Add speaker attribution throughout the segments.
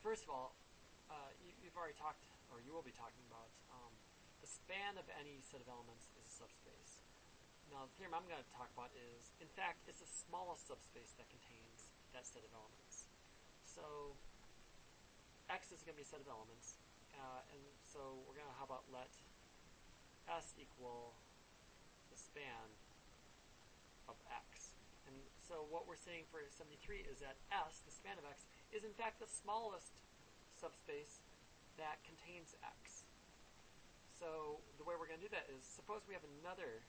Speaker 1: first of all, you've already talked, or you will be talking about the span of any set of elements is a subspace. Now, the theorem I'm going to talk about is, in fact, it's the smallest subspace that contains that set of elements. So, X is going to be a set of elements, and so we're going to, how about let S equal the span of X. And so what we're saying for 73 is that S, the span of X, is in fact the smallest subspace that contains X. So the way we're going to do that is, suppose we have another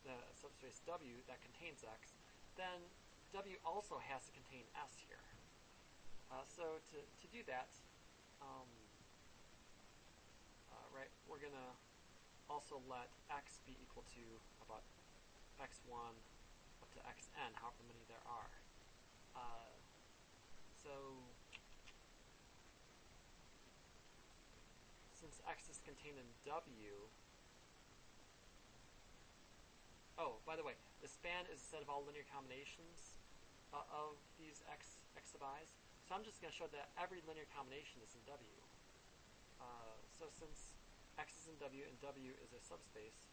Speaker 1: the subspace W that contains X, then W also has to contain S here. So to do that, right, we're going to also let X be equal to about X1 up to Xn, however many there are. So since X is contained in W, oh, by the way, the span is a set of all linear combinations of these X sub i's. So I'm just going to show that every linear combination is in W. So since X is in W and W is a subspace,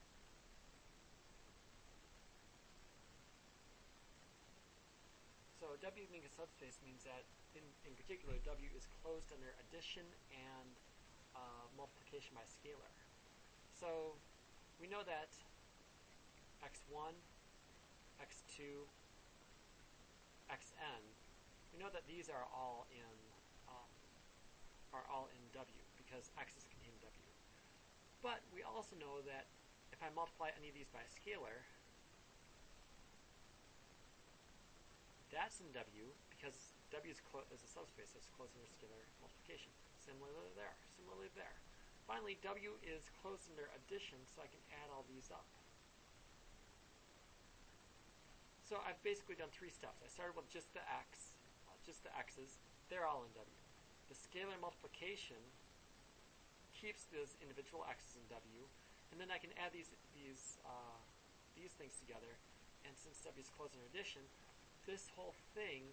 Speaker 1: so W being a subspace means that in particular W is closed under addition and multiplication by a scalar. So we know that X1, X2, Xn, we know that these are all in W because X is contained in W. But we also know that if I multiply any of these by a scalar, that's in W because W is a subspace, so it's closed under scalar multiplication. Similarly there. Finally, W is closed under addition, so I can add all these up. So I've basically done three steps. I started with just the X, just the X's. They're all in W. The scalar multiplication keeps those individual X's in W, and then I can add these things together. And since W is closed under addition, this whole thing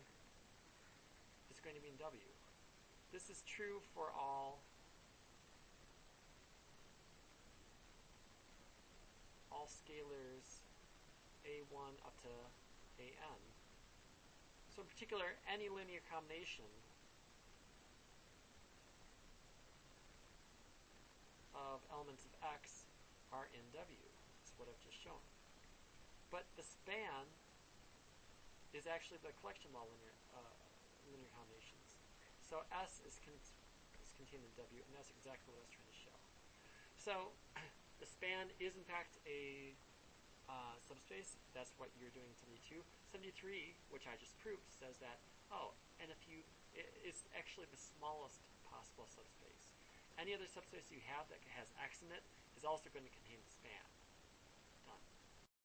Speaker 1: is going to be in W. This is true for all scalars A1 up to AN. So in particular, any linear combination of elements of X are in W. That's what I've just shown. But the span is actually the collection of all linear combinations. So S is contained in W, and that's exactly what I was trying to show. So the span is in fact a subspace. That's what you're doing in 72. 73, which I just proved, says that, and it's actually the smallest possible subspace. Any other subspace you have that has X in it is also going to contain the span.